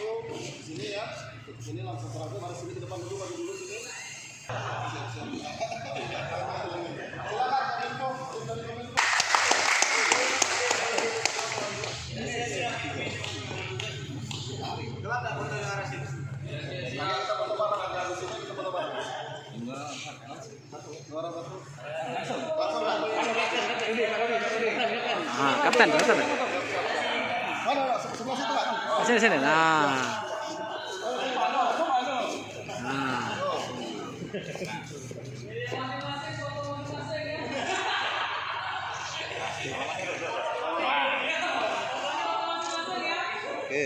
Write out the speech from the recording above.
langsung di sini ya. Di sini langsung terakhir, mari sini ke depan dulu, maju dulu sini. Silakan Kominfo, dari Kominfo. Gelap enggak foto yang arah sini? Kita foto bareng aja di sini, kita foto bareng. Kapten. Mana sebelah situ Pak? Sini. Nah. Oke.